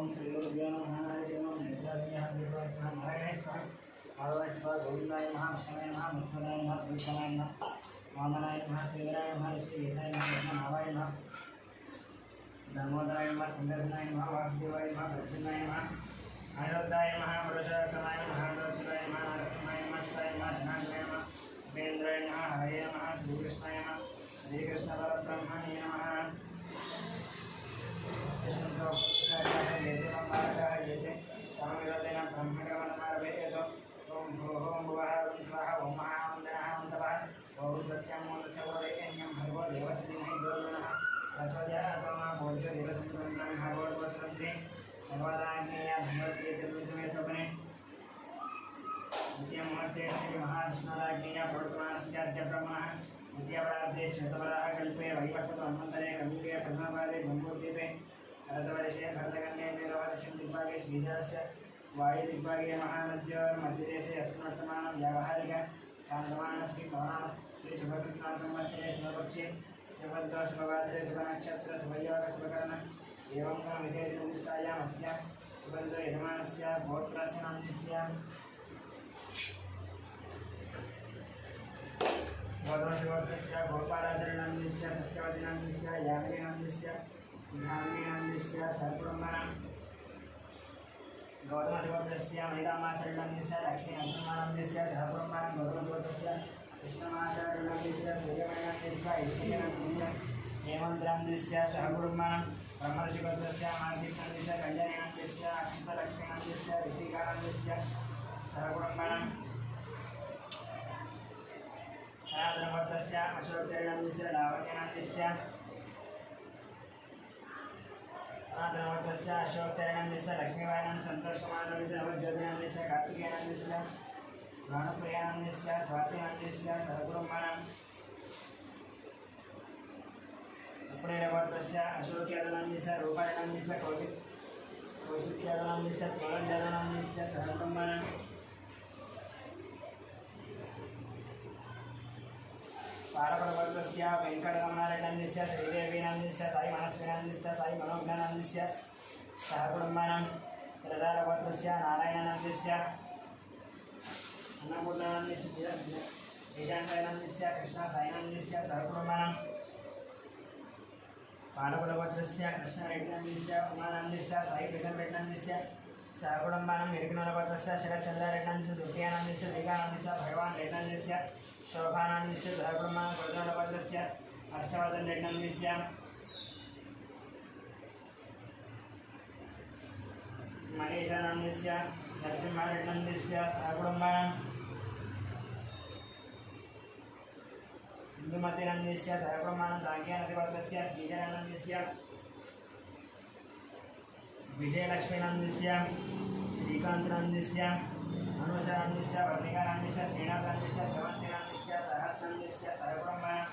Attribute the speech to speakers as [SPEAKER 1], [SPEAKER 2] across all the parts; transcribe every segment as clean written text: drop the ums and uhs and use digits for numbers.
[SPEAKER 1] ओम श्री गुरुभ्यो नमः हरि ओम नित्यानंद विश्वासः नारायणाय स्वाहा माधवाय स्वाहा गोविंदाय नमः कृष्णाय नमः मुख्यनाय नमः कृष्णाय नमः वामनाय नमः श्रीधराय नमः श्रीकेशाय नमः नावाय नमः दामोदराय नमः संदर्शनाय नमः वासुदेवाय नमः प्रसन्नाय नमः अनिरुद्धाय नमः पुरुषोत्तमाय नमः दर्शनाय नमः नरसिंहाय नमः शिवाय नमः धनाय नमः उपेन्द्राय नमः हरये नमः श्रीकृष्णाय नमः श्रीकृष्ण परब्रह्मणे नमः ओम भूः भुवः स्वः ओम महावन्दनः वन्दवः ओम सत्यं मोदचौरैन्यं भर्गो देवश्रीमहि दुर्गुणः प्रचोदयात्मा भोज्यो देवसंप्रन्नं भगवद्वत्सन्ते सर्वदाज्ञेया भगवद्गीते निर्विषमे स्वप्ने द्वितीयमुहूर्ते श्रीमहाविष्णुराज्ञेया प्रवर्तमानस्याद्य ब्रह्मणः द्वितीयपरार्धे श्वेतवराह कल्पे वैवस्वतो अन्वन्तरे कलियुगे प्रथमपादे जम्बूद्वीपे भरतवर्षे भरतकन्ये मेरुवर्षं दिग्भागे श्रीधरस्य वायुदिग्भागे महानद्योर्मध्यदेशे अस्मत्तमानं व्यावहारिक चान्द्रमानः श्रीपवनाम श्रीशुभकृत्नाथंवत्सरे शुभपक्षे शुभद्वा शुभवासरे शुभनक्षत्र शुभयोग शुभकर्ण एवं विशेषनिष्ठायाम् अस्यां सुबन्धो यजमानस्य गोत्रस्य नाम्नस्य गौतमशिवोत्रस्य गोपालाचरणस्य सत्यवतीनाम्नस्य यामिनीनाम्नस्य धामिनीनाम्नस्य सर्वब्रह्मणां गौतमशिवोत्रस्य महिलामाचरणस्य लक्ष्मीनरसिंहानाम्नस्य सर्वब्रह्मणां गौतमशिवोत्रस्य कृष्णमाचरणस्य सूर्यमणाम्नस्य ऐश्वर्यनाम्नस्य हेमन्त्राम्नस्य सहकुटुम्बानां ब्रह्मर्षिगोत्रस्य मार्गिकाम्नस्य कल्याणाम्नस्य अक्षतलक्ष्मीनाम्नस्य ऋतिकानाम्नस्य सहकुटुम्बानां सनातनगोत्रस्य अशोकचरणस्य लावण्यनाम्नस्य सनातनगोत्रस्य अशोकचरणस्य लक्ष्मीवायनं सन्तोषकुमारनाम्नस्य नवज्योतिनाम्नस्य कार्तिकेयनाम्नस्य भानुप्रियानाम्नस्य स्वातिनाम्नस्य सहकुटुम्बानां उपनयनगोत्रस्य अशोकयादवनाम्नस्य रूपायनाम्नस्य कौशिक्यादवनाम्नस्य तोरणयादवनाम्नस्य सहकुटुम्बानां पारपरगोत्रस्य वेङ्कटरमणारेड्डस्य श्रीदेवीनाम्नस्य साई मनस्विनाम्नस्य साई मनोज्ञानाम्नस्य सहकुटुम्बानां श्रद्धारगोत्रस्य नारायणनाम्नस्य अन्नपूर्णानाम्नस्य ईशाननाम्नस्य कृष्णसाईनाम्नस्य सहकुटुम्बानां पालकुलगोत्रस्य कृष्णरेड्डनाम्नस्य उमानाम्नस्य साई प्रीतमरेड्डनाम्नस्य सहकुटुम्बानां निर्गुणगोत्रस्य शरच्चन्द्रारेड्डनाम्नस्य द्वितीयानाम्नस्य दीघानाम्नस्य भगवान् रेड्डनाम्नस्य शोभानाम्नस्य सहकुटुम्बानां गुरुजनगोत्रस्य हर्षवर्धनरेड्डनाम्नस्य महेशनाम्नस्य नरसिंहरेड्डनाम्नस्य सहकुटुम्बानां हिन्दुमतीनाम्नस्य सहकुटुम्बानां साङ्ख्यानदिगोत्रस्य श्रीजनाम्नस्य विजयलक्ष्मीनाम्नस्य श्रीकान्तनाम्नस्य अनुषानाम्नस्य वर्णिकानाम्नस्य श्रीनाथनाम्नस्य श्रवन्तीनाम्नस्य सहस्रनाम्नस्य सहकुटुम्बानां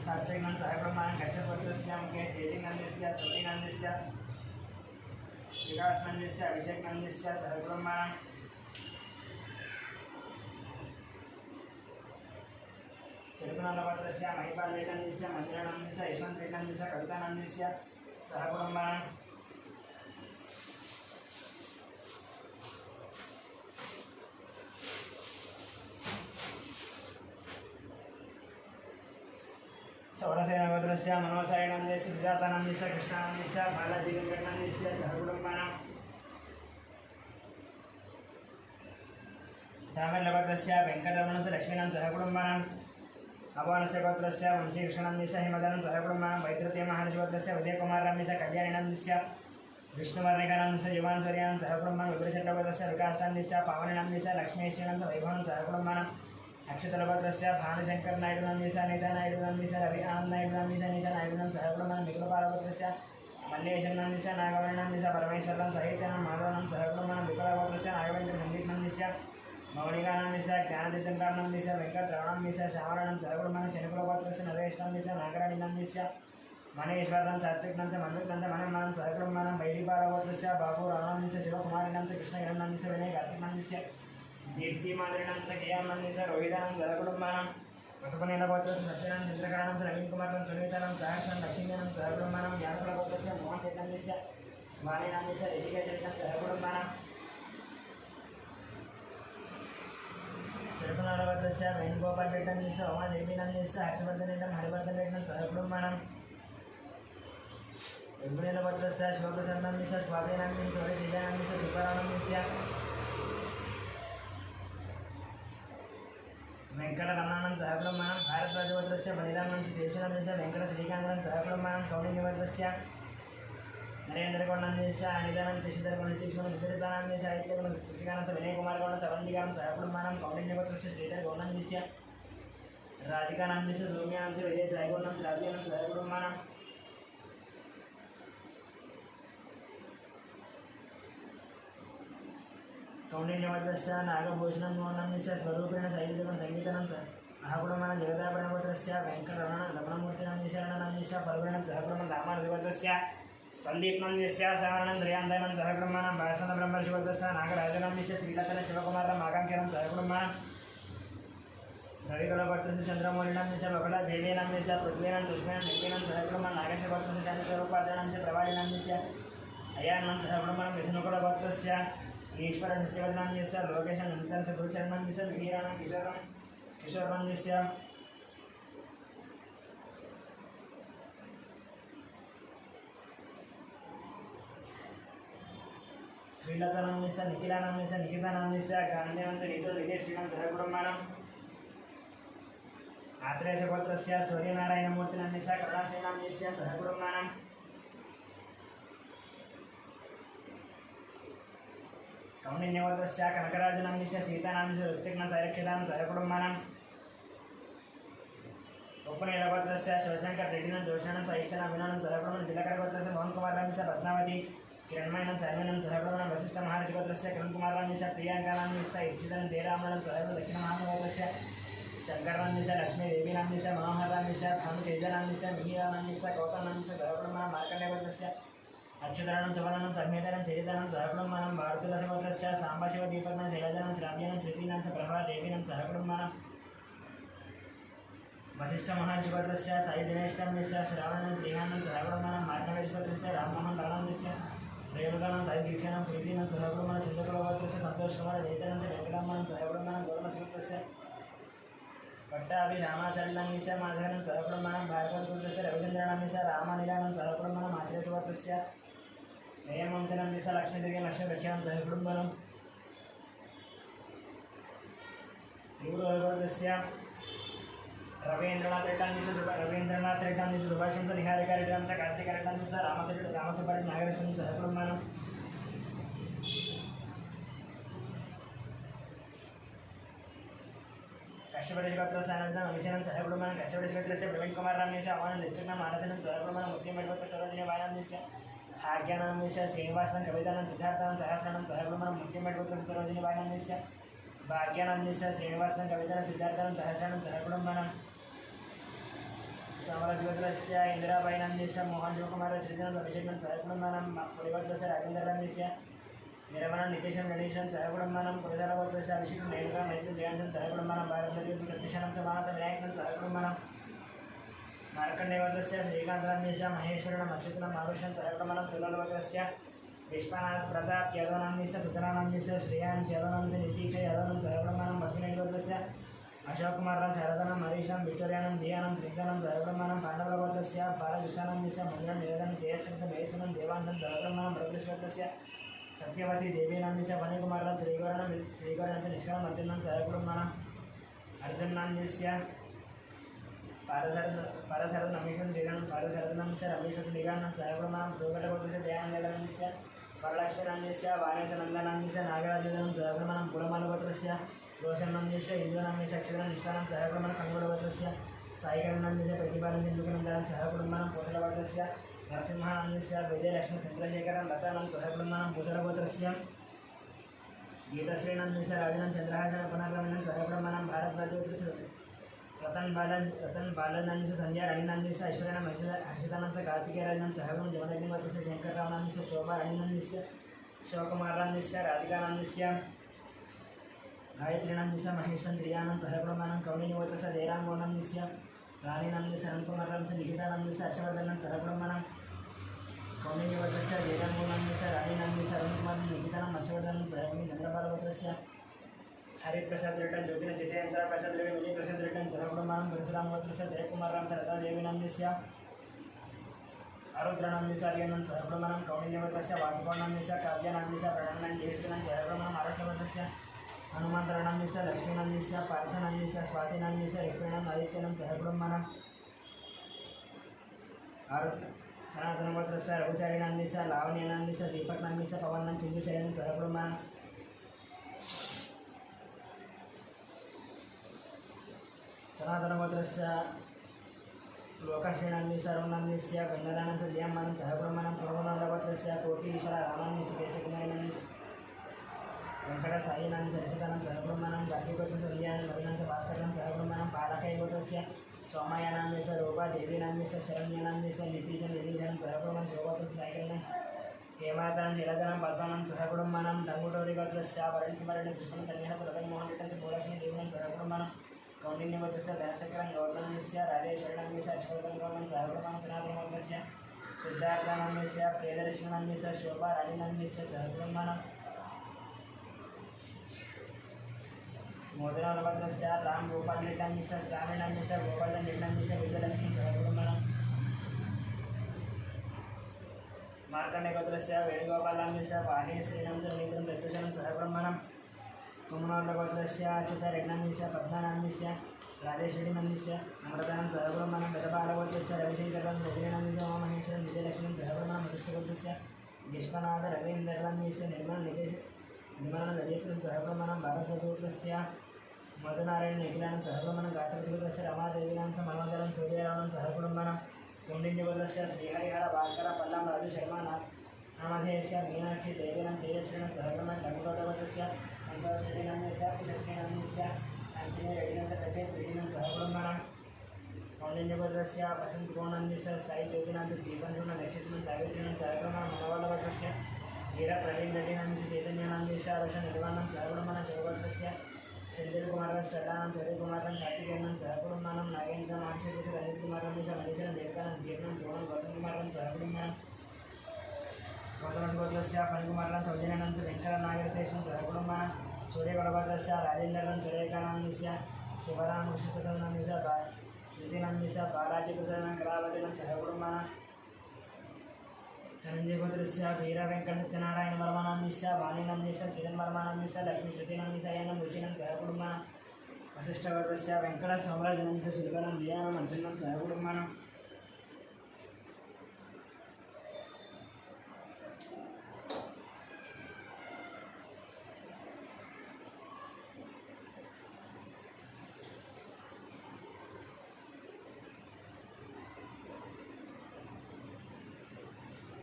[SPEAKER 1] सात्विकानां सहकुटुम्बानां कश्यपगोत्रस्य मुखे तेजिनाम्नस्य सुधीनाम्नस्य विकासनाम्नस्य अभिषेकनाम्नस्य सहकुटुम्बानां चिरकुनालगोत्रस्य महिपालरेड्डनाम्नस्य मन्दिरानाम्नस्य यशवन्तरेड्डनाम्नस्य कवितानाम्नस्य सहकुटुम्बानां सौरसेनगोत्रस्य मनोचार्यनाम्नस्य सुजातानाम्नस्य कृष्णानाम्नस्य बालाजीवेङ्कटनाम्नस्य सहकुटुम्बानां धामेलगोत्रस्य वेङ्कटरमणस्य लक्ष्मीनां सहकुटुम्बानां अभवनस्य गोत्रस्य वंशीकृष्णनाम्नस्य हिमदानं सहकुटुम्बानां वैद्यतीयमहानिशगोत्रस्य उदयकुमारनाम्नस्य कल्याणीनाम्नस्य विष्णुवर्णिकानाम्नस्य युवान्सूर्यानां सहकुटुम्बानां विपुलशेखरगोत्रस्य विकासनाम्नस्य पावनीनाम्नस्य लक्ष्मीश्रीनां वैभवनं सहकुटुम्बानां अक्षतलगोत्रस्य भानुशङ्करनायडुनाम्नस्य नीतानायडुनाम्नस्य रवि आनन्दनायडुनाम्नस्य निशानायडुनां सहकुटुम्बानां विकुलपालगोत्रस्य मल्लेशनाम्नस्य नागवर्णाम्नस्य परमेश्वरनां सहितानां माधवानां सहकुटुम्बानां विकुलगोत्रस्य नागवेन्द्रनन्दितनाम्नस्य मौलिकानाम्नस्य ज्ञानतीर्थङ्करनाम्नस्य वेङ्कटरमणाम्नस्य श्यामराणां सहकुटुम्बानां चनुकुलगोत्रस्य नरेशनाम्नस्य नागराणीनाम्नस्य मणेश्वरनां सात्विकनां मन्विकनां मनोन्मानं सहकुटुम्बानां वैदिपालगोत्रस्य बाबूरावणाम्नस्य शिवकुमारीणां कृष्णगिरणाम्नस्य विनय कार्तिकनाम्नस्य दीप्तिमाधुरीणां गेयाम्नाम्नस्य रोहितानां सहकुटुम्बानां सुपनीलगोत्रस्य सत्यनारायण चन्द्रकाणं रवीन्द्रकुमारं सुनीतानं सहर्षं लक्ष्मीनं सहकुटुम्बानं ज्ञानकुलगोत्रस्य मोहन चैतन्यस्य वाणीनाम्यस्य ऋषिकेशरितं सहकुटुम्बानं चरकुनालगोत्रस्य वेणुगोपालरेड्डन्यस्य उमादेवीनन्यस्य हर्षवर्धनेनं हरिवर्धनेनं सहकुटुम्बानं वेङ्कुनीलगोत्रस्य शिवप्रसन्नन्यस्य स्वातीनाम्यस्य सूर्यतेजानाम्यस्य सुपरानन्यस्य वेंकटरमणानं सहकुटुम्बानं भारद्वाजगोत्रस्य बलिरामस्य देशनन्दस्य वेंकटश्रीकान्तनं सहकुटुम्बानं कौण्डिन्यगोत्रस्य नरेन्द्रगौडनन्दस्य अनिदानं शशिधरगौडनितीश्वरं विदरितानन्दस्य साहित्यगुणं कृतिकानस्य विनयकुमारगौडं सवन्दिकानं सहकुटुम्बानं कौण्डिन्यगोत्रस्य श्रीधरगौडनन्दस्य राधिकानन्दस्य सौम्यानस्य विजयसायगौडं द्राव्यानं सहकुटुम्बानं कौण्डिन्यगोत्रस्य नागभूषणं मोहनस्य स्वरूपेण शैलजगं संगीतनं सहकुटुम्बानं जगदाभरणगोत्रस्य वेङ्कटरमणमूर्तिनन्दस्य रणनन्दस्य पर्वणं सहकुटुम्बं रामानुजगोत्रस्य सन्दीपनन्दस्य सवरणं त्रयान्दानं सहकुटुम्बानं भाषणब्रह्मर्षिगोत्रस्य नागराजनन्दस्य श्रीलतन शिवकुमारं आकाङ्क्षनं सहकुटुम्बानं रविकुलगोत्रस्य चन्द्रमौलिनन्दस्य बकुलदेवीनन्दस्य पृथ्वीनं तुष्मेनं नित्यनं सहकुटुम्बं नागेशगोत्रस्य चन्द्रस्वरूपादनस्य प्रवालिनन्दस्य अयानं सहकुटुम्बानं मिथुनकुलगोत्रस्य ईश्वर नित्यवदनन्दस्य लोकेशं नन्दनस्य गुरुचरणन्दस्य विहीरानं किशोरनन्दस्य श्रीलतानन्दस्य निखिलानन्दस्य निखितानन्दस्य गान्धीनन्दस्य नीतो विजयश्रीनं सहकुटुम्बानं आत्रेयगोत्रस्य सूर्यनारायणमूर्तिनन्दस्य करुणासेनान्दस्य सहकुटुम्बानं कौण्डिन्यगोत्रस्य कनकराजनन्दस्य सीतानन्दस्य ऋत्विघ्नसैरक्षितानं सहकुटुम्बानं उपनीलगोत्रस्य शिवशङ्कररेड्डिनं जोषानं सहिष्ठनाभिनवनं सहकुटुम्बं तिलकरगोत्रस्य मोहनकुमारनन्दस्य पद्मावती किरणमयनं सैन्यनं सहकुटुम्बं वसिष्ठमहर्षिगोत्रस्य किरणकुमारनन्दस्य प्रियांकानन्दस्य इक्षितं जयरामनं सहकुटुम्बं दक्षिणमहागोत्रस्य शङ्करनन्दस्य लक्ष्मीदेवीनन्दस्य मनोहरनन्दस्य भानुतेजनन्दस्य मिहिरानन्दस्य गौतमनन्दस्य सहकुटुम्बं मार्कण्डेयगोत्रस्य अक्षुतरणं सुवर्णनं संहितानं चरितानं सहकुटुम्बानं भारतुलसगोत्रस्य साम्बशिवदीपकनं शैलजनं श्राव्यनं श्रुतीनं च प्रभादेवीनं सहकुटुम्बानं वसिष्ठमहर्षिगोत्रस्य साईदिनेशनन्दस्य श्रावणं श्रीकान्तं सहकुटुम्बानं मार्कण्डेयगोत्रस्य राममोहन राणन्दस्य रेणुकानं साईदीक्षानं प्रीतीनं सहकुटुम्बानं चन्द्रकुलगोत्रस्य सन्तोषकुमार वेतनं च वेङ्कटम्मानं सहकुटुम्बानं गौरमसगोत्रस्य पट्टाभिरामाचार्यनन्दस्य माधवनं सहकुटुम्बानं भारतगोत्रस्य रविचन्द्रनन्दस्य रामानिलानं सहकुटुम्बानं मातृगोत्रस्य नयमंसनन्दस्य लक्ष्मीदेवी लक्ष्मीरक्षानं सहकुटुम्बानं गौरवगोत्रस्य रवीन्द्रनाथरेड्डन्यस्य सुभाषचन्द्र निहारिकारेड्डन्यस्य कार्तिकरेड्डन्यस्य रामसुब्बारेड्डी नागरेश्वरं सहकुटुम्बानं कश्यपदेशगोत्रस्य अभिषेकं सहकुटुम्बानं कश्यपदेशगोत्रस्य प्रवीणकुमारराम्यस्य अवानं ऋत्विघ्नं मानसनं सहकुटुम्बानं मुक्तिमठगोत्र सरोजिनी वायनन्दस्य भाग्यानन्दस्य श्रीनिवासनं कवितानं सिद्धार्थनं सहस्रनं सहकुटुम्बानं मुक्तिमठगोत्र सरोजिनी वायनन्दस्य भाग्यानन्दस्य श्रीनिवासनं कवितानं सिद्धार्थनं सहस्रनं सहकुटुम्बानं समरगोत्रस्य इन्दिराबाईनन्दस्य मोहन शिवकुमार श्रीधरन् अभिषेकं सहकुटुम्बानं पुलिगोत्रस्य राजेन्द्रनन्दस्य निरवनं नितीशं गणेशं सहकुटुम्बानं पुरधरगोत्रस्य अभिषेकं रेणुका मैत्री जयन्तं सहकुटुम्बानं भारतदेवीसतीशनं च मानसविनायकं सहकुटुम्बानं मार्कण्डेयगोत्रस्य श्रीकान्तनन्दस्य महेश्वरनं अच्युतनं आरुषं सहकुटुम्बानं सुलभगोत्रस्य विश्वनाथ प्रताप यादवनन्दस्य सुतरानन्दस्य श्रेयांश यादवनन्दस्य नितीक्ष यादवनं सहकुटुम्बानं बसवनेश्वरस्य अशोककुमारं शारदानं हरीशं विक्टोरियानं दियानं श्रीधरं सहकुटुम्बानं पाण्डवगोत्रस्य बालकृष्णानन्दस्य मन्दिरं निवेदनं जयचन्द्र महेश्वरं देवानन्दं सहकुटुम्बानं बृहदेश्वरस्य सत्यवती देवीनन्दस्य वनिकुमारं श्रीगौरणस्य निष्कलं अर्जुनं सहकुटुम्बानं अर्जुननन्दस्य पारसरनमीशं श्रीराम पारसरनन्दस्य रमेश्वर निगानं सहकुटुम्बानं सुगटगोत्रस्य दयानन्दस्य वरलक्ष्मीनन्दस्य वाणेशनन्दनन्दस्य नागराजनं सहकुटुम्बानं पुरमालगोत्रस्य रोशनन्दस्य इन्दुनन्दस्य अक्षरं निष्ठानं सहकुटुम्बानं कङ्गुडगोत्रस्य साईकरनन्दस्य प्रतिपालनस्य हिन्दुकनन्दनं सहकुटुम्बानं पोषलगोत्रस्य नरसिंहानन्दस्य विजयलक्ष्मी चन्द्रशेखरं लतानं सहकुटुम्बानं भूषलगोत्रस्य गीतश्रीनन्दस्य राजनं चन्द्रहासनं पुनर्गमनं सहकुटुम्बानं भारद्वाजगोत्रस्य रतन बालनन्दस्य संजय राणीनन्दस्य ऐश्वर्यानं हर्षितानन्दस्य कार्तिकेयराजनं सहकुटुम्बं जमदग्निगोत्रस्य शङ्कररावनन्दस्य शोभा राणीनन्दस्य शिवकुमारनन्दस्य राधिकानन्दस्य गायत्रीनंदिस्य महेशं त्रियानं सहब्रह्मणं कौलिनिवत्रस्य जयरामगुणनंदिस्य रानीनंदिस्य अनन्तकुमारनंदिस्य निकितानंदिस्य हर्षवर्धनं सहब्रह्मणं कौलिनिवत्रस्य जयरामगुणनंदिस्य रानीनंदिस्य अनन्तकुमारं निकितानं हर्षवर्धनं सहब्रह्मणं चंद्रबालवत्रस्य हरिप्रसाद रिटर्न ज्योतिन चितेन्द्र प्रसाद रेड्डी विजय प्रसाद रिटर्न सहब्रह्मणं परशुरामवत्रस्य जयकुमारराम सरदा देवीनंदिस्य आरुद्रनंदिस्य आर्यनं सहब्रह्मणं कौलिनिवत्रस्य वासुदेवनंदिस्य काव्यनंदिस्य प्रणवनंदिस्य सहब्रह्मणं महाराष्ट्रवत्रस्य हनुमंतरणंदिस्य लक्ष्मीनंदिस्य पार्थनंदिस्य स्वातिनंदिस्य रिक्मिणं आदित्यनं सहब्रह्मणं सनातनवत्रस्य रघुचारिनंदिस्य लावण्यनंदिस्य दीपकनंदिस्य पवनं चिन्दुशयनं सहब्रह्मणं सनातनवत्रस्य लोकश्रीनंदिस्य अरुणनंदिस्य गंधदानंदिस्य जयमानं सहब्रह्मणं प्रभुनंदवत्रस्य कोटीश्वर रामनंदिस्य केशकुमारनंदिस्य वेंकट साईनंदिस्य हर्षितानं सहब्रह्मणं गाठीपत्रस्य संध्यानं नवीनंदिस्य भास्करनं सहब्रह्मणं पालकैवत्रस्य सोमयानंदिस्य रूपा देवीनंदिस्य शरण्यनंदिस्य नितीशं नितीशं सहब्रह्मणं शोभत्रस्य साईकरणं हेमातनं नीलधनं पद्मनं सहब्रह्मणं टंगुटोरिगत्रस्य वरणकुमारेण कृष्णं कन्याः प्रथममोहनटस्य भूलक्ष्मी देवीनं सहब्रह्मणं कौंडिन्यवत्रस्य दयाचक्रं गौतमस्य राजेश्वरणस्य हर्षवर्धनं सहब्रह्मणं सनातनवत्रस्य सिद्धार्थनंदिस्य प्रियदर्शनंदिस्य शोभा रानीनंदिस्य सहब्रह्मणं मोदनवत्रस्य राम गोपाल निटंदिस्य श्रावणंदिस्य गोवर्धन निटंदिस्य विजयलक्ष्मी सहब्रह्मणं मार्कण्डेयगोत्रस्य वेणुगोपालनंदिस्य पाणी श्रीनंदिस्य नीतं प्रत्युषनं सहब्रह्मणं कुमनोर्लगोत्रस्य अच्युतरेग्नंदिस्य पद्मनंदिस्य राजेश्वरीनंदिस्य अमृतानं सहब्रह्मणं गतपालगोत्रस्य रविशंकरं रजनीनंदिस्य उमामहेश्वरं विजयलक्ष्मीं सहब्रह्मणं वसिष्ठगोत्रस्य विश्वनाथ रवीन्द्रनंदिस्य निर्मलं ललितं सहब्रह्मणं भारतगोत्रस्य मधुनारायण निखिलानं सहब्रह्मणं गात्रगोत्रस्य रमादेवीनां मनोदरं सूर्यरामं सहब्रह्मणं कुण्डिन्यगोत्रस्य श्रीहरिहर भास्कर पल्लं राजुशर्मा नामधेयस्य मीनाक्षी देवीनां तेजश्रीनं सहब्रह्मणं टंगुटोटगोत्रस्य श्रीनंदिस्य कुशश्रीनंदिस्य अंजनी रेड्डिनं रचयित रेड्डिनं सहब्रह्मणं कौंडिन्यगोत्रस्य वसन्तगोनंदिस्य साई ज्योतिनाथ दीपंजन नक्षत्रं सावित्रीनं सहब्रह्मणं मनोबलगोत्रस्य वीर प्रवीण रेड्डिनंदिस्य चैतन्यनंदिस्य आरक्षण निर्माणं सहब्रह्मणं शिवगोत्रस्य सेंथिलकुमारं स्टलानं सूर्यकुमारं कार्तिकेयनं सहब्रह्मणं नागेन्द्र मानसिकस्य रजतकुमारनंदिस्य मनीषनं देवकानं दीर्घं पूर्णं गौतमकुमारं सहब्रह्मणं गौतमगोत्रस्य फणिकुमारं सौजन्यानंदिस्य वेंकटनागरतेशं सहब्रह्मणं सूर्यगौरगोत्रस्य राजेन्द्रनं सुरेखानंदिस्य शिवरामकृष्णप्रसन्नंदिस्य श्रुतिनंदिस्य बालाजीप्रसन्नं कलावतीनं सहब्रह्मणं धनञ्जयगोत्रस्य वीरवेंकटसत्यनारायणवर्मनंदिस्य वाणीनंदिस्य श्रीधन्वर्मनंदिस्य लक्ष्मीश्रुतिनंदिशयनं ऋषिनं सहब्रह्मणं वसिष्ठगोत्रस्य वेंकटसोमराजनंदिस्य सुलभनं धियानं अर्जुनं सहब्रह्मणं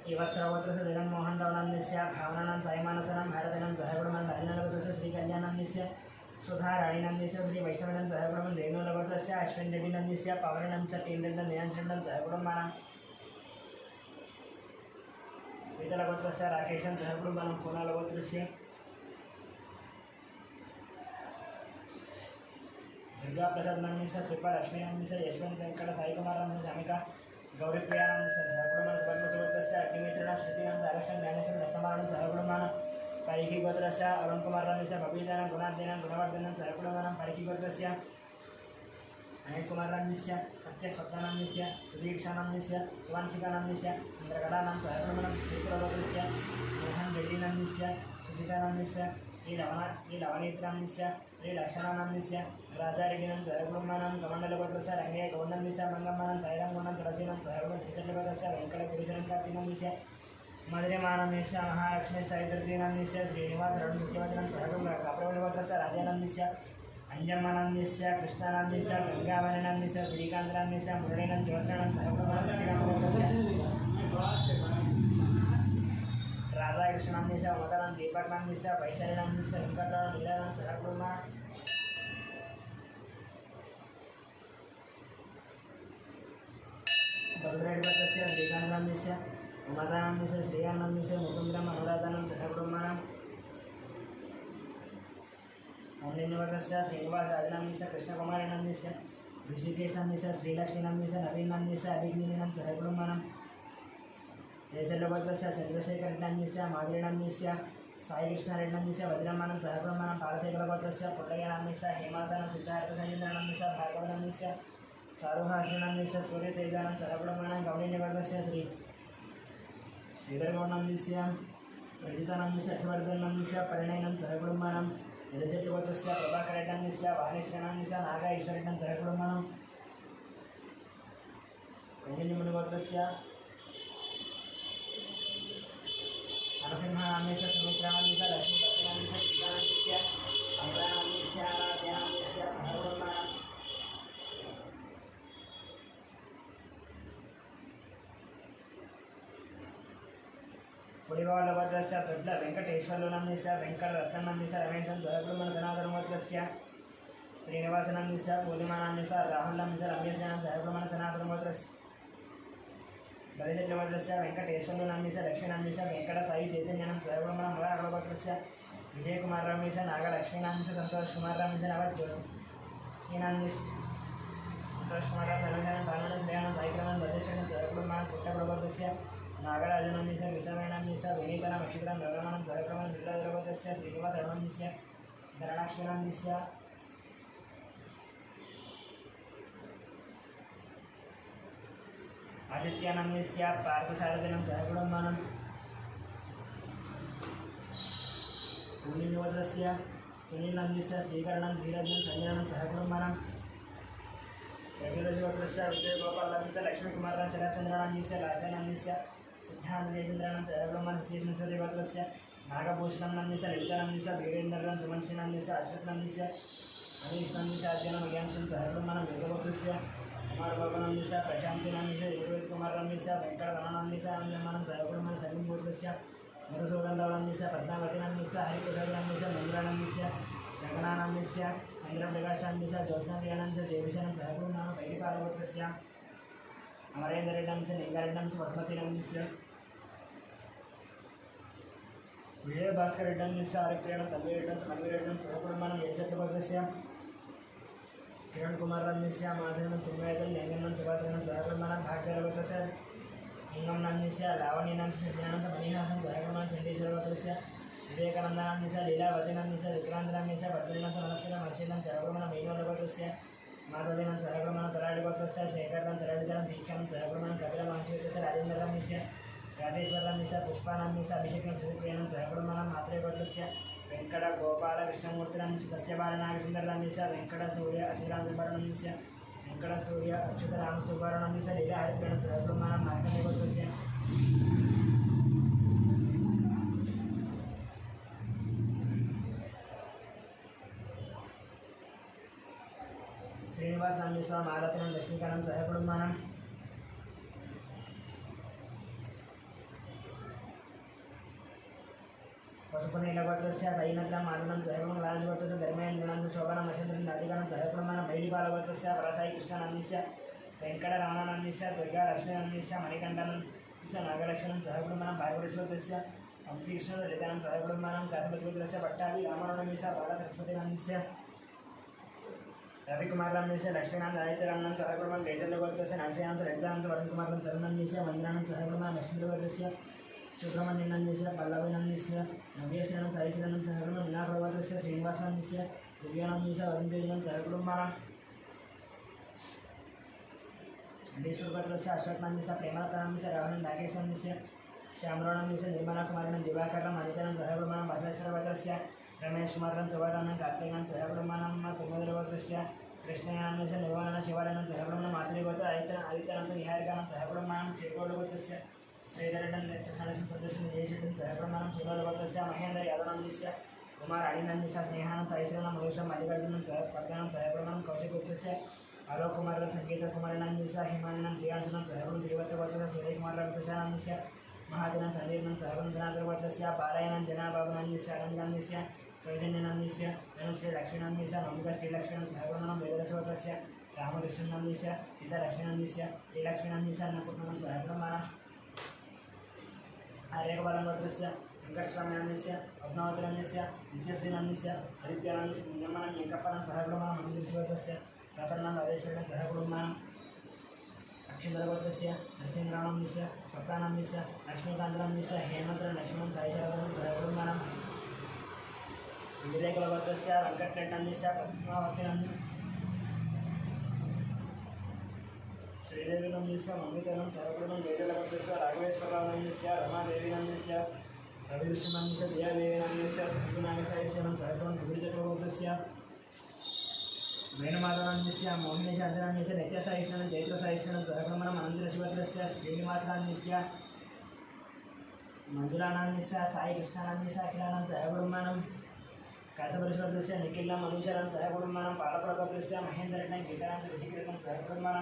[SPEAKER 1] युवत्सरगोत्रस्य जगन्मोहन रावनंदिस्य भावनानं साईमानसनं भारतनं सहब्रह्मणं राजनगोत्रस्य श्रीकल्याणंदिस्य सुधा राणीनंदिस्य श्री वैष्णवनं सहब्रह्मणं रेणुलगोत्रस्य अश्विन रेड्डिनंदिस्य पवनंदिस्य टींडनं नियंत्रणं सहब्रह्मणं वितलगोत्रस्य राकेशं सहब्रह्मणं पूर्णलगोत्रस्य दुर्गाप्रसादनंदिस्य सुपलक्ष्मीनंदिस्य यशवंत वेंकट साईकुमारनंदिस्य अमिका गौरीप्रियानंदिस्य सहब्रह्मणं सुवर्णगोत्रस्य अग्निमित्रणं श्रुतिनं सारक्षण ज्ञानेश्वरं रत्नमानं सहब्रह्मणं पैकीगोत्रस्य अरुणकुमारनंदिस्य बबीतानं गुणार्दिनं गुणवर्धनं सहब्रह्मणं पैकीगोत्रस्य अनिलकुमारनंदिस्य सत्यस्वप्नानंदिस्य सुदीक्षानंदिस्य सुवांशिकानंदिस्य चंद्रकलानं सहब्रह्मणं श्रीकुलगोत्रस्य मोहन रेड्डिनंदिस्य सुजितानंदिस्य श्रीलवनीत्रानंदिस्य श्रीलक्षणानंदिस्य राजारेड्डिनं सहब्रह्मणं कमण्डलगोत्रस्य रंगेय गौंडनंदिस्य मंगम्मनं साईरामगुणं तुलसीनं सहब्रह्मणं श्रीचंद्रगोत्रस्य वेंकटगिरिशनं कार्तिकनंदिस्य मधुरिमानंदिस्य महालक्ष्मी साईदर्दीनंदिस्य श्रीनिवास रडुसत्यवचनं सहब्रह्मणं काप्रवलिगोत्रस्य राजानंदिस्य अंजम्मानंदिस्य कृष्णानंदिस्य गंगावरणंदिस्य श्रीकांतनंदिस्य मुरळीनं ज्योत्सनं सहब्रह्मणं श्रीरामगोत्रस्य राधाकृष्णनंदिस्य मदनं दीपकनंदिस्य वैशालीनंदिस्य वेंकटराव नीलानं सहब्रह्मणं बसवराजगोत्रस्य श्रीकांतनंदिस्य उमादानंदिस्य श्रीयानंदिस्य मुकुंदं अनुराधानं सहब्रह्मणं ओमनिवर्तस्य श्रीनिवास राजनाम्यस्य कृष्णकुमारनाम्यस्य ऋषिकेशनाम्यस्य श्रीलक्ष्मीनाम्यस्य नवीननाम्यस्य अभिज्ञानं सहकुटुम्बानां देशलवर्तस्य चन्द्रशेखरनाम्यस्य माधुरीनाम्यस्य साईकृष्णरेड्नाम्यस्य वज्रमानं सहकुटुम्बानां पार्थेकलवर्तस्य पुट्टयनाम्यस्य हेमातानं सिद्धार्थसंजयनाम्यस्य भार्गवनाम्यस्य चारुहासनाम्यस्य सूर्यतेजानं सहकुटुम्बानां गौरीनिवर्तस्य श्रीधरगौडनाम्यस्य रजितानाम्यस्य हर्षवर्धनाम्यस्य परिणयनं सहकुटुम्बानां निरजटिगोत्रस्य प्रभाकरेड्नाम्यस्य वाणीश्रेणाम्यस्य नाग ईश्वरेड्नं सहकुटुम्बानां कौण्डिन्यमुनिगोत्रस्य नरसिंहनाम्यस्य सुमित्रानाम्यस्य लक्ष्मीपतिनाम्यस्य सीतानाम्यस्य अमृतानाम्यस्य आराध्यानाम्यस्य सहकुटुम्बानां पुडिवालवर्तस्य प्रज्ञ वेंकटेश्वरनाम्यस्य वेंकटरत्ननाम्यस्य रमेशं सहकुटुम्बानां सनातनगोत्रस्य श्रीनिवासनाम्यस्य पूर्णिमानाम्यस्य राहुलनाम्यस्य रमेशनां सहकुटुम्बानां सनातनगोत्रस्य बलिचक्रवर्तस्य वेंकटेश्वरनाम्यस्य लक्ष्मीनाम्यस्य वेंकटसाई चैतन्यानं सहकुटुम्बानां मराठगोत्रस्य विजयकुमारनाम्यस्य नागलक्ष्मीनाम्यस्य संतोषकुमारनाम्यस्य नवज्योतिनाम्यस्य संतोषकुमारनाम्यस्य भानुनां साईकृष्णं बलिचक्रं सहकुटुम्बानां पुट्टगोत्रस्य नागराजनाम्यस्य कृष्णवेणाम्यस्य विनीतनं नक्षत्रं नवरमानं सहकुटुम्बानां बिर्लादरगोत्रस्य श्रीनिवासनाम्यस्य धनलक्ष्मीनाम्यस्य आदित्यानाम्यस्य पार्थसारथिनं सहकुटुम्बानां पूर्णिनिवर्तस्य सुनीलनाम्यस्य श्रीकरणं धीरजं संजयनं सहकुटुम्बानां रविरजगोत्रस्य विजयगोपालनाम्यस्य लक्ष्मीकुमारं शरत्चन्द्रनाम्यस्य लासनाम्यस्य सिद्धान्तजयचन्द्रानं सहकुटुम्बानां सतीशनसरिगोत्रस्य नागभूषणनाम्यस्य ललितानाम्यस्य वीरेन्द्रं सुमनश्रीनाम्यस्य अश्वत्नाम्यस्य अनीशनाम्यस्य आद्यानं मह्यांशं सहकुटुम्बानां वेदगोत्रस्य कुमारबाबुनाम्यस्य प्रशान्तिनाम्यस्य देवकुमारनाम्यस्य वेंकटरमणनाम्यस्य आनन्दमानं सहकुटुम्बानां सलीमगोत्रस्य मधुसूदनरावनाम्यस्य पद्मावतीनाम्यस्य हरिप्रसादनाम्यस्य मन्दिरानाम्यस्य रंगनानाम्यस्य चन्द्रप्रकाशान्यस्य ज्योत्स्नाप्रियानाम्यस्य देवीशानं सहकुटुम्बानां वैदिकालगोत्रस्य अमरेन्द्ररेड्डाम्यस्य लिङ्गारेड्डाम्यस्य वसुमतीनाम्यस्य विजयभास्करेड्डाम्यस्य आरक्रियाणं तम्बिरेड्डं मन्विरेड्डं सहकुटुम्बानां यशत्वगोत्रस्य किरण कुमारनाम्यस्य माधवनं चिन्मयदं लिङ्गनं सुभाद्रनं सहकुटुम्बानां भाग्यगोत्रस्य लिङ्गमनाम्यस्य लावण्यनाम्यस्य ज्ञानं मणिहासं सहकुटुम्बानां चण्डीश्वरगोत्रस्य विवेकानन्दनाम्यस्य लीलावतीनाम्यस्य विक्रान्तनाम्यस्य पद्मनाभं मनस्विनं हर्षितं सहकुटुम्बानां मेघवलगोत्रस्य माधवनं सहकुटुम्बानां तराडिगोत्रस्य शेखरं तराडिधरं दीक्षां सहकुटुम्बानां कपिलमहर्षिगोत्रस्य राजेन्द्रनाम्यस्य राधेश्वरनाम्यस्य पुष्पानाम्यस्य अभिषेकं सुप्रियानं सहकुटुम्बानां मात्रेगोत्रस्य वेंकट गोपाल कृष्णमूर्तिनाम्यस्य सत्यबालनागसुन्दरनाम्यस्य वेंकट सूर्य अच्युतानन्दनाम्यस्य वेंकट सूर्य अच्युतरामसुब्बारनाम्यस्य लीला हरिप्रियं सहकुटुम्बानां मार्कण्डेयगोत्रस्य श्रीनिवासनाम्यस्य मालतीनं लक्ष्मीकानं सहकुटुम्बानां पशुपतिनगोत्रस्य सैनत्रं माधवनं सहकुटुम्बानां लालगोत्रस्य धर्मेन्द्रनां शोभनं नक्षत्रं राधिकानं सहकुटुम्बानां मैडिपालगोत्रस्य वरसाई कृष्णनाम्यस्य वेंकटरमणनाम्यस्य दुर्गालक्ष्मीनाम्यस्य मणिकण्ठनाम्यस्य नागलक्ष्मणं सहकुटुम्बानां भार्गवरेश्वरस्य वंशीकृष्णललितानं सहकुटुम्बानां कासपतिगोत्रस्य पट्टाभि रामनाम्यस्य बालसरस्वतीनाम्यस्य रविकुमारनाम्यस्य लक्ष्मीनां आदित्यरामनां सहकुटुम्बानां केशवगोत्रस्य नरसिंहानं ललितानं वरुणकुमारं तरुणाम्यस्य वन्दनानं सहकुटुम्बानां लक्ष्मीगोत्रस्य सुब्रह्मण्यनाम्यस्य पल्लवीनाम्यस्य नव्यश्रेणं साईचरणं सहकुटुम्बानां विनायकगोत्रस्य श्रीनिवासनाम्यस्य दिव्यानाम्यस्य वरुणतेजनं सहकुटुम्बानां चण्डीश्वरगोत्रस्य अश्वत्थनाम्यस्य प्रेमलतानाम्यस्य रावणं नागेशनाम्यस्य श्यामरावनाम्यस्य निर्मलाकुमारिणं दिवाकरं अनितनं सहकुटुम्बानां बसवेश्वरगोत्रस्य रमेशकुमारं सुभारानं कार्तिकानं सहकुटुम्बानां तुङ्गधरगोत्रस्य कृष्णयानाम्यस्य निर्वाणं शिवालयनं सहकुटुम्बानां मातृगोत्र आदित्यनं निहारिकानं सहकुटुम्बानां चेकोडगोत्रस्य श्रीधरेड्डं कृष्णलक्ष्मी सदस्यं जयशेट्टं सहकुटुम्बानां शिवलगोत्रस्य महेन्द्र यादवनाम्यस्य कुमार अणिनाम्यस्य स्नेहानं साईश्वरनं महेशं मल्लिकार्जुनं पद्मनां सहकुटुम्बानां कौशिकगोत्रस्य आलोककुमारं संगीतकुमारनाम्यस्य हिमाननं प्रियांशनं सहकुटुम्बानां तिरुवत्तगोत्रस्य सूर्यकुमारं सुशानाम्यस्य महादिनं संदीपनं सहकुटुम्बानां बालायनं जनाबाबुनाम्यस्य आनन्दनाम्यस्य सौजन्यनाम्यस्य धनुश्रीलक्ष्मीनाम्यस्य नमिका श्रीलक्ष्मीनं सहकुटुम्बानां वेदरसगोत्रस्य रामकृष्णनाम्यस्य सीतालक्ष्मीनाम्यस्य श्रीलक्ष्मीनाम्यस्य अन्नपूर्णानं सहकुटुम्बानां आर्यकबालगोत्रस्य వెంకటస్వామ్యాన్యస్య పద్మావతిరన్యస్య నిత్యశ్రీనాన్యస్య హరిత్యానాన్యస్య నియమనం ఏకపరం సహకుటుంబం మంత్రిశివతస్య రతనం అదేశ్వరం సహకుటుంబం అక్షింద్రగోత్రస్య నరసింహరామన్యస్య స్వప్నానందస్య లక్ష్మీకాంతరామ్యస్య హేమంత్ర లక్ష్మణం సాయిశరథం సహకుటుంబం వివేకులగోత్రస్య వెంకటరెడ్డన్యస్య పద్మావతిరన్య శ్రీదేవినందస్య మంగళకరం సహకుటుంబం వేదలగోత్రస్య రాఘవేశ్వరరామన్యస్య రమాదేవినందస్య రవివిష్ణునందస్య దియాదేవినందస్య రంగునాగసాయేశ్వరం సహకుటుంబం విభుచక్రగోత్రస్య వేణుమాధవన్యస్య మోహినీశాంతరాన్యస్య నిత్యసాయేశ్వరం చైత్రసాయేశ్వరం సహకుటుంబం అనంతశివత్రస్య శ్రీనివాసరాన్యస్య మంజులానాన్యస్య సాయి కృష్ణానాన్యస్య అఖిలానం సహకుటుంబం కాశపరిశ్వరస్య నిఖిల మనుషరం సహకుటుంబం పాలప్రగోత్రస్య మహేంద్రరెడ్డి గీతానంద ఋషికృతం సహకుటుంబం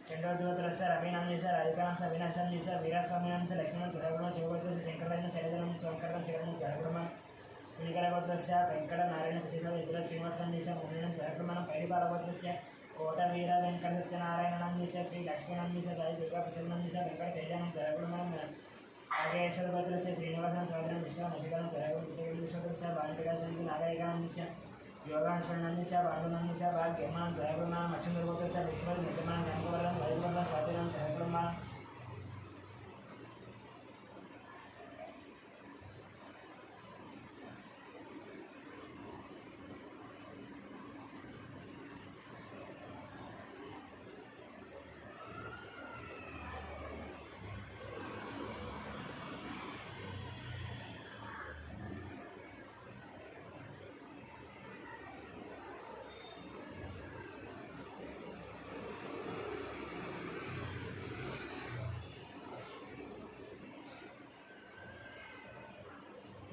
[SPEAKER 1] చండోజ్యోతిరస్య రవీనాన్యస్య రాధికాంశ అవినాశాన్యస్య వీరస్వామినాంశ లక్ష్మణం సహకుటుంబం శివగోత్రస్య శంకరరాజన శైలజనం శంకరం శివరం సహకుటుంబం పుణికరగోత్రస్య వెంకట నారాయణ సతీశ ఇతర శ్రీనివాసాన్యస్య మోహినం సహకుటుంబం పైడిపాలగోత్రస్య కోట వీర వెంకట సత్యనారాయణాన్యస్య శ్రీ లక్ష్మీనాన్యస్య సాయి దుర్గా ప్రసన్నన్యస్య వెంకట తేజానం సహకుటుంబం నాగేశ్వరగోత్రస్య శ్రీనివాసం సోదరం విష్ణు నశికరం సహకుటుంబస్య బాలికరాజంతి నాగరికానందస్య యోగాశ్వరణన్యస్య పాండునన్యస్య భాగ్యమానం సహకుటుంబం లక్ష్మీదుర్గోత్రస్య విష్ణుపతి నిత్యమానం శంకవరం వైకుంఠం స్వాతిరం సహకుటుంబం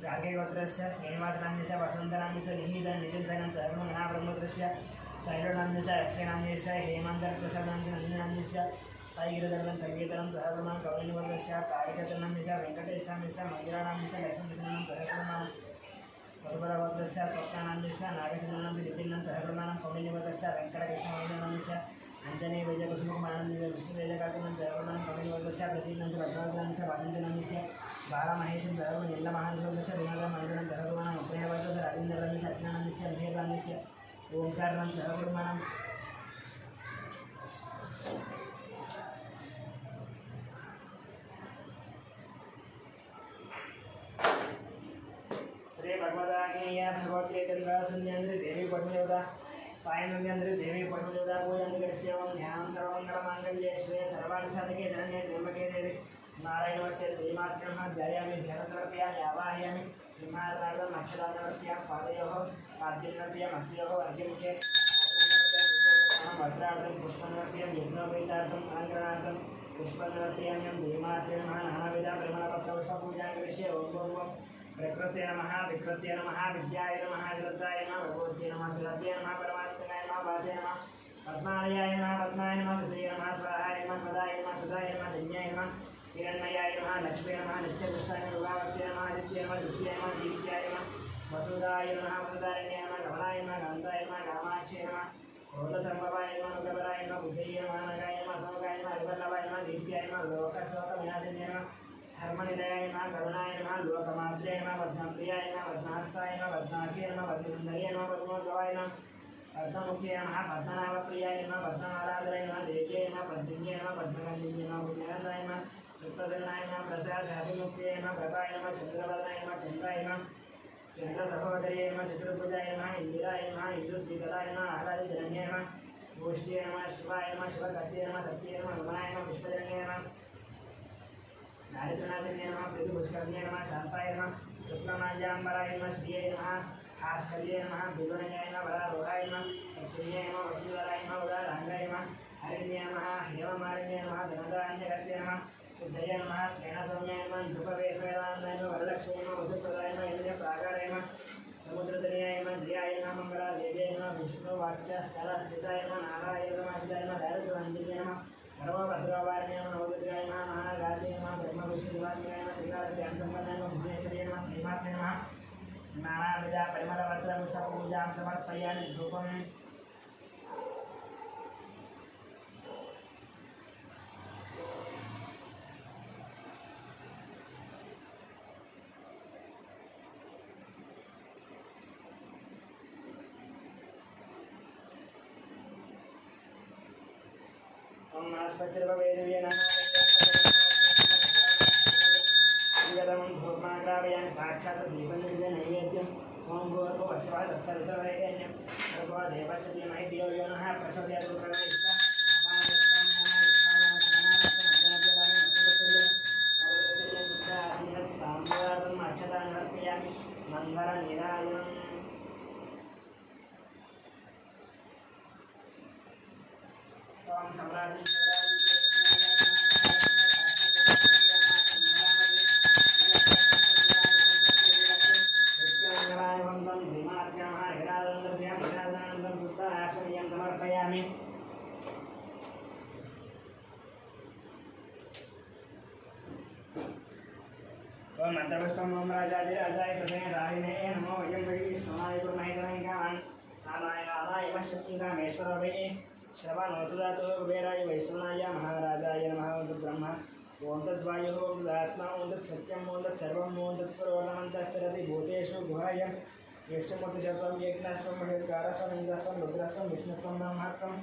[SPEAKER 1] गार्गेगोत्रस्य श्रीनिवासनान्यस्य वसन्तनान्यस्य निहितं निजन्तनं सर्वमनाब्रह्मोत्रस्य शैलोनान्यस्य लक्ष्मीनान्यस्य हेमन्तप्रसादान्यस्य नन्दिनान्यस्य साईगिरिधरं सङ्गीतं सहकुर्मः कौलिनिवर्गस्य कारिचतनान्यस्य वेङ्कटेशान्यस्य मङ्गलानान्यस्य लक्ष्मीप्रसन्नं सहकुर्मः मधुपरगोत्रस्य स्वप्नानान्यस्य नागचन्द्रनान्यस्य नितिनं सहकुर्मः कौलिनिवर्गस्य वेङ्कटकृष्णमण्डनान्यस्य अंजनी विजयकुसुमकुमारान्यस्य विष्णुवेजकाकुलं सहकुर्मः कौलिनिवर्गस्य प्रतीनान्यस्य भद्रावतान्यस्य वादन्तनान्यस्य बालमहेशं धर्म नीलमहादेवस्य विनोदं मण्डलं धर्मकुमारं उपेयवर्गस्य राजेन्द्ररान्यस्य सत्यनारायणस्य मेहरान्यस्य ओंकारं सहकुर्मः श्री भगवदाज्ञेय भगवते चंद्रासुन्यंद्र देवी पद्मदेवता सायनंद्र देवी पद्मदेवता पूजनकर्ष्यवं ध्यानंतरमंगलमांगल्ये श्री सर्वार्थसाधके शरण्ये त्र्यंबके देवी नारायणवस्य श्रीमात्रं ध्यायामि ध्यानतर्पयामि आवाहयामि सिंहासनार्थं अक्षरान्तवर्त्यां पादयोः पाद्यनर्पयाम् अस्योः अर्घ्यमुखे वस्त्रार्थं पुष्पनर्पयां यज्ञोपवीतार्थं अलङ्करणार्थं पुष्पनर्पयाम्यं देवमात्रे नमः नानाविध परिमलपत्रपुष्पपूजां करिष्ये ओं ओं प्रकृते नमः विकृते नमः विद्याय नमः श्रद्धाय नमः भगवत्यै नमः श्रद्धे नमः परमात्मने नमः वाचे नमः पद्मालयाय नमः पद्माय नमः ससे नमः स्वाहाय नमः पदाय नमः सुधाय नमः धन्याय नमः हिरण्मयाय नमः लक्ष्मी नमः नित्यपुष्टाय नमः रुगावत्यै नमः आदित्याय नमः दुत्याय नमः दीप्त्याय नमः वसुदाय नमः वसुधारण्याय नमः गमनाय नमः गन्धाय नमः कामाक्षय नमः क्रोधसम्भवाय नमः नुगबलाय नमः बुद्धये नमः नगाय नमः समगाय नमः हरिवल्लभाय नमः दीप्त्याय नमः लोकशोकविनाशिन्ये नमः धर्मनिलयाय नमः करुणाय नमः लोकमात्रे नमः पद्मप्रियाय नमः पद्महस्ताय नमः पद्माख्ये नमः पद्मसुन्दर्ये नमः पद्मोद्भवाय नमः पद्ममुख्ये नमः पद्मनाभप्रियाय नमः पद्ममालाधराय नमः देव्ये नमः पद्मिन्ये नमः पद्मगन्धिन्ये नमः पुण्यनन्दाय नमः सुप्रसन्नाय नमः प्रसादाभिमुख्ये नमः प्रभाय नमः चन्द्रवदनाय नमः चन्द्राय नमः चन्द्रसहोदर्ये नमः चतुर्भुजाय नमः इन्दिराय नमः इन्दुश्रीकराय नमः आह्लादजनन्ये नमः गोष्ठ्ये नमः शिवाय नमः शिवकर्त्ये नमः सत्ये नमः रमणाय नमः पुष्पजन्ये नमः दारिद्र्यनाशिन्ये नमः प्रीतिपुष्करण्ये नमः शान्ताय नमः शुक्लमाल्याम्बराय नमः श्रिये नमः भास्कर्ये नमः बिल्वनयाय नमः वरारोहाय नमः वसुन्ये नमः वसुधराय नमः उदाराङ्गाय नमः हरिण्ये नमः हेममालिन्ये नमः धनदान्यकर्त्ये नमः शुद्धये नमः स्नेहसौम्याय नमः सुखवेशवेदान्नाय नमः वरलक्ष्मी नमः वसुप्रदाय नमः इन्द्रियप्राकाराय नमः समुद्रतनयाय नमः जयाय नमः मङ्गलादेव्यै नमः विष्णुवाक्यस्थलस्थिताय नमः नारायणाय नमः असिताय नमः दारिद्र्यवन्दिन्ये नमः सर्वभद्रवारिणे नमः नवदुर्गाय नमः महागात्रे नमः ब्रह्मविष्णुदेवात्मयाय नमः श्रीकालज्ञानसम्पन्नाय नमः बुद्धेश्वर्यै नमः श्रीमात्रे नमः नानाविध परिमलपत्रपुष्पपूजां समर्पयामि धूपम् ओम नास्पतिर्भवेदिव्ये नमः भूमाग्रावयामि साक्षात् दीपं नैवेद्यम् ओम भूर्भुवस्वाहा तत्सवितुर्वरेण्यं भर्गो देवस्य धीमहि धियो यो नः प्रचोदयात् मंगलनिरायणम् ओम सम्राट समर्पयामि। ओम मंत्रपुष्पम ओम राजाय प्रसन्न राहिणे नमो वयं वै सोमाय गुरुमहे सरंगान् नारायणाय शक्तिकामेश्वर वै श्रवणोतुदातो कुबेराय वैष्णवाय महाराजाय नमः। ओम ब्रह्मा ओम तद्वायुः ओम तदात्मा ओम तत्सत्यम् ओम तत्सर्वम् ओम तत्पुरोर्नमन्तश्चरति भूतेषु गुहायं यष्टमूर्तिशतम् यज्ञस्वं महेद्गारस्वं इन्द्रस्वं रुद्रस्वं विष्णुत्वं ब्रह्मत्वं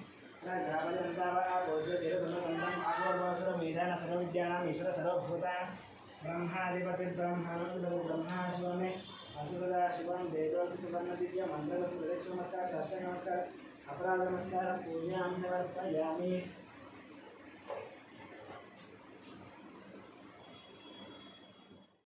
[SPEAKER 1] राजावयन्तावा बोध्यतिरसुनवन्दम् आगोर्वासुरं विधान सर्वविद्यानाम् ईश्वर सर्वभूतानां ब्रह्माधिपति ब्रह्मा शिवमे असुरदा शिवं वेदवती सुवर्ण दिव्य मंगल नमस्कार शास्त्र नमस्कार अपराध नमस्कार पूज्यां समर्पयामि।